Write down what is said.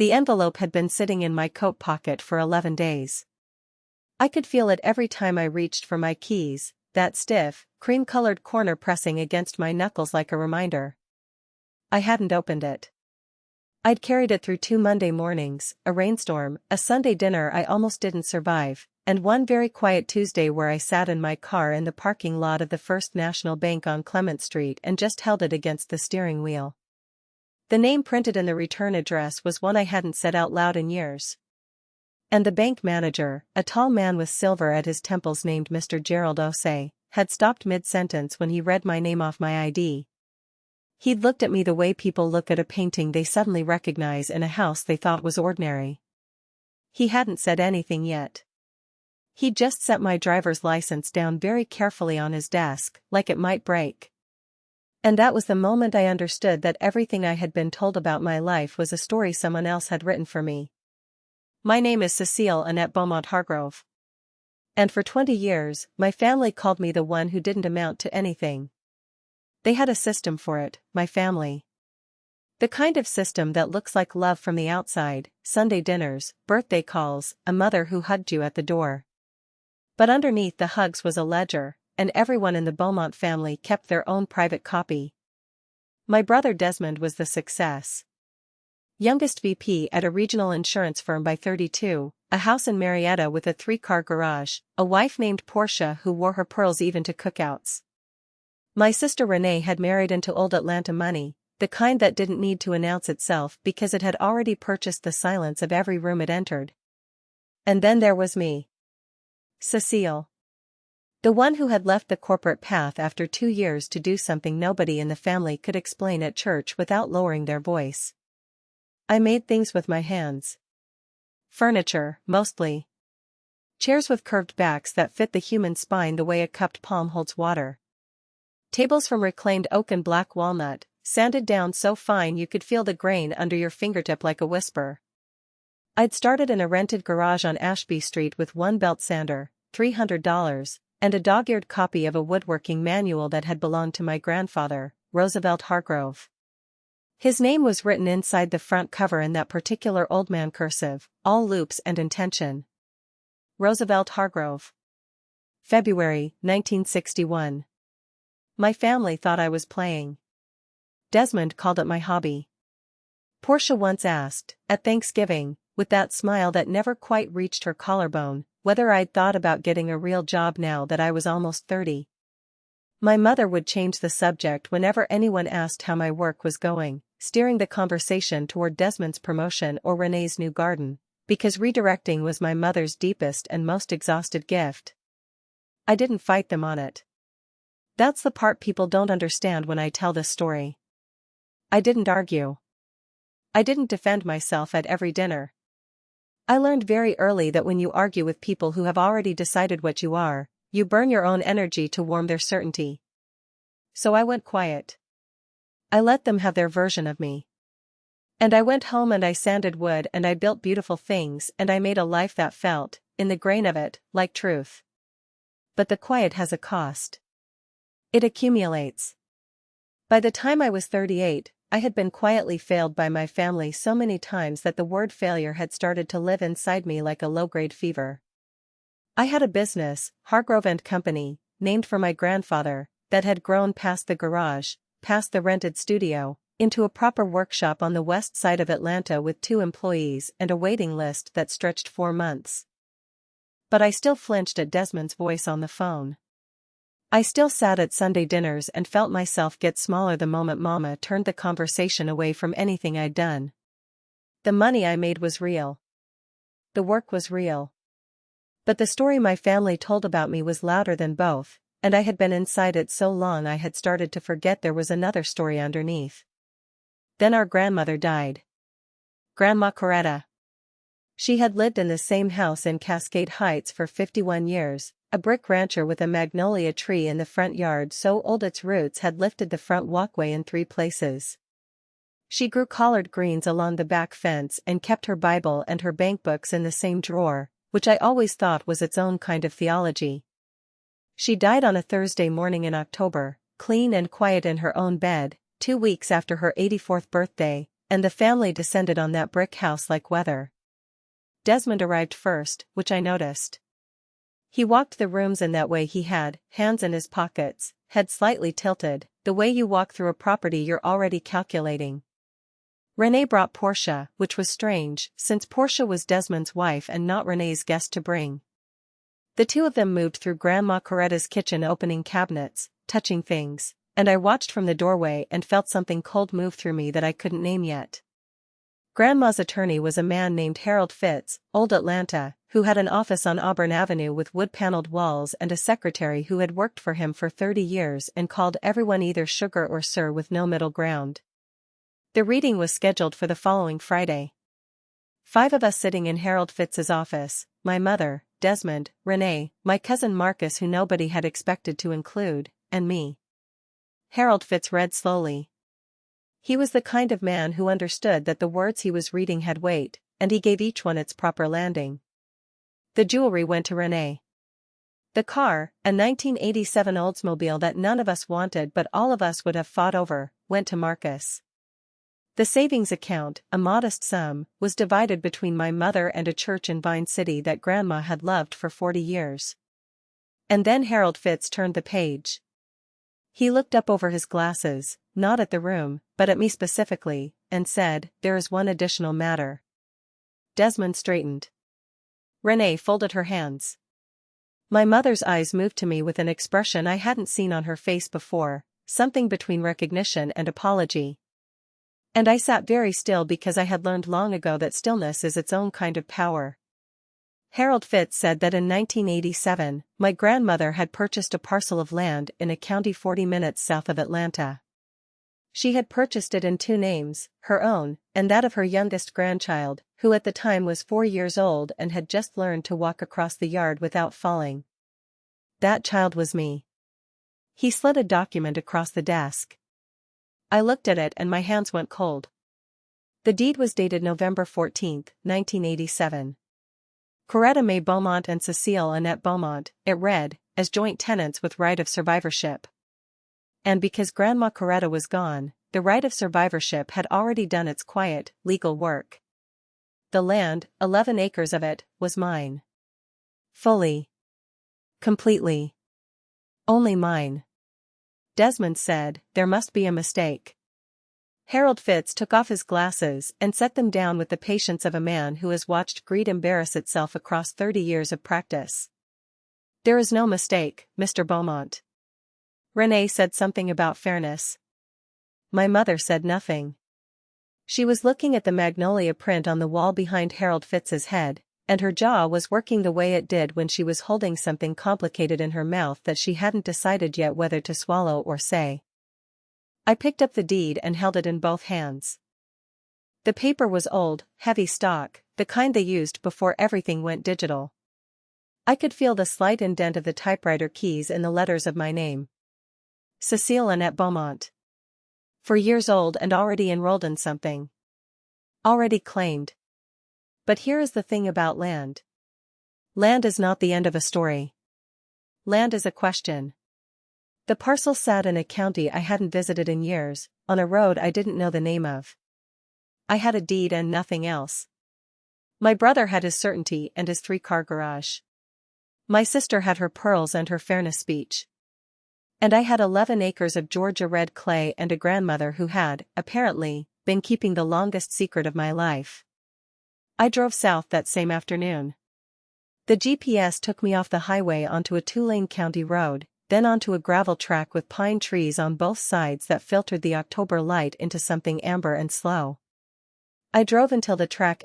The envelope had been sitting in my coat pocket for 11 days. I could feel it every time I reached for my keys, that stiff, cream-colored corner pressing against my knuckles like a reminder. I hadn't opened it. I'd carried it through 2 Monday mornings, a rainstorm, a Sunday dinner I almost didn't survive, and one very quiet Tuesday where I sat in my car in the parking lot of the First National Bank on Clement Street and just held it against the steering wheel. The name printed in the return address was one I hadn't said out loud in years. And the bank manager, a tall man with silver at his temples named Mr. Gerald Osei, had stopped mid-sentence when he read my name off my ID. He'd looked at me the way people look at a painting they suddenly recognize in a house they thought was ordinary. He hadn't said anything yet. He'd just set my driver's license down very carefully on his desk, like it might break. And that was the moment I understood that everything I had been told about my life was a story someone else had written for me. My name is Cecile Annette Beaumont Hargrove. And for 20 years, my family called me the one who didn't amount to anything. They had a system for it, my family. The kind of system that looks like love from the outside, Sunday dinners, birthday calls, a mother who hugged you at the door. But underneath the hugs was a ledger, and everyone in the Beaumont family kept their own private copy. My brother Desmond was the success. Youngest VP at a regional insurance firm by 32, a house in Marietta with a 3-car garage, a wife named Portia who wore her pearls even to cookouts. My sister Renee had married into old Atlanta money, the kind that didn't need to announce itself because it had already purchased the silence of every room it entered. And then there was me. Cecile. The one who had left the corporate path after 2 years to do something nobody in the family could explain at church without lowering their voice. I made things with my hands. Furniture, mostly. Chairs with curved backs that fit the human spine the way a cupped palm holds water. Tables from reclaimed oak and black walnut, sanded down so fine you could feel the grain under your fingertip like a whisper. I'd started in a rented garage on Ashby Street with one belt sander, $300, and a dog-eared copy of a woodworking manual that had belonged to my grandfather, Roosevelt Hargrove. His name was written inside the front cover in that particular old man cursive, all loops and intention. Roosevelt Hargrove. February, 1961. My family thought I was playing. Desmond called it my hobby. Portia once asked, at Thanksgiving, with that smile that never quite reached her collarbone, whether I'd thought about getting a real job now that I was almost 30. My mother would change the subject whenever anyone asked how my work was going, steering the conversation toward Desmond's promotion or Renee's new garden, because redirecting was my mother's deepest and most exhausted gift. I didn't fight them on it. That's the part people don't understand when I tell this story. I didn't argue. I didn't defend myself at every dinner. I learned very early that when you argue with people who have already decided what you are, you burn your own energy to warm their certainty. So I went quiet. I let them have their version of me. And I went home and I sanded wood and I built beautiful things and I made a life that felt, in the grain of it, like truth. But the quiet has a cost. It accumulates. By the time I was 38, I had been quietly failed by my family so many times that the word failure had started to live inside me like a low-grade fever. I had a business, Hargrove & Company, named for my grandfather, that had grown past the garage, past the rented studio, into a proper workshop on the west side of Atlanta with 2 employees and a waiting list that stretched 4 months. But I still flinched at Desmond's voice on the phone. I still sat at Sunday dinners and felt myself get smaller the moment Mama turned the conversation away from anything I'd done. The money I made was real. The work was real. But the story my family told about me was louder than both, and I had been inside it so long I had started to forget there was another story underneath. Then our grandmother died. Grandma Coretta. She had lived in the same house in Cascade Heights for 51 years, a brick rancher with a magnolia tree in the front yard so old its roots had lifted the front walkway in 3 places. She grew collard greens along the back fence and kept her Bible and her bank books in the same drawer, which I always thought was its own kind of theology. She died on a Thursday morning in October, clean and quiet in her own bed, 2 weeks after her 84th birthday, and the family descended on that brick house like weather. Desmond arrived first, which I noticed. He walked the rooms in that way he had, hands in his pockets, head slightly tilted, the way you walk through a property you're already calculating. Renee brought Portia, which was strange, since Portia was Desmond's wife and not Renee's guest to bring. The two of them moved through Grandma Coretta's kitchen, opening cabinets, touching things, and I watched from the doorway and felt something cold move through me that I couldn't name yet. Grandma's attorney was a man named Harold Fitz, old Atlanta, who had an office on Auburn Avenue with wood-paneled walls and a secretary who had worked for him for 30 years and called everyone either sugar or sir with no middle ground. The reading was scheduled for the following Friday. 5 of us sitting in Harold Fitz's office, my mother, Desmond, Renee, my cousin Marcus who nobody had expected to include, and me. Harold Fitz read slowly. He was the kind of man who understood that the words he was reading had weight, and he gave each one its proper landing. The jewelry went to Renee. The car, a 1987 Oldsmobile that none of us wanted but all of us would have fought over, went to Marcus. The savings account, a modest sum, was divided between my mother and a church in Vine City that Grandma had loved for 40 years. And then Harold Fitz turned the page. He looked up over his glasses, not at the room, but at me specifically, and said, "There is one additional matter." Desmond straightened. Renee folded her hands. My mother's eyes moved to me with an expression I hadn't seen on her face before, something between recognition and apology. And I sat very still because I had learned long ago that stillness is its own kind of power. Harold Fitz said that in 1987, my grandmother had purchased a parcel of land in a county 40 minutes south of Atlanta. She had purchased it in 2 names, her own, and that of her youngest grandchild, who at the time was 4 years old and had just learned to walk across the yard without falling. That child was me. He slid a document across the desk. I looked at it and my hands went cold. The deed was dated November 14, 1987. Coretta May Beaumont and Cecile Annette Beaumont, it read, as joint tenants with right of survivorship. And because Grandma Coretta was gone, the right of survivorship had already done its quiet, legal work. The land, 11 acres of it, was mine. Fully. Completely. Only mine. Desmond said, "There must be a mistake." Harold Fitz took off his glasses and set them down with the patience of a man who has watched greed embarrass itself across 30 years of practice. "There is no mistake, Mr. Beaumont." Renee said something about fairness. My mother said nothing. She was looking at the magnolia print on the wall behind Harold Fitz's head, and her jaw was working the way it did when she was holding something complicated in her mouth that she hadn't decided yet whether to swallow or say. I picked up the deed and held it in both hands. The paper was old, heavy stock, the kind they used before everything went digital. I could feel the slight indent of the typewriter keys in the letters of my name. Cecile Annette Beaumont. 4 years old and already enrolled in something. Already claimed. But here is the thing about land. Land is not the end of a story. Land is a question. The parcel sat in a county I hadn't visited in years, on a road I didn't know the name of. I had a deed and nothing else. My brother had his certainty and his 3-car garage. My sister had her pearls and her fairness speech. And I had 11 acres of Georgia red clay and a grandmother who had, apparently, been keeping the longest secret of my life. I drove south that same afternoon. The GPS took me off the highway onto a 2-lane county road, then onto a gravel track with pine trees on both sides that filtered the October light into something amber and slow. I drove until the track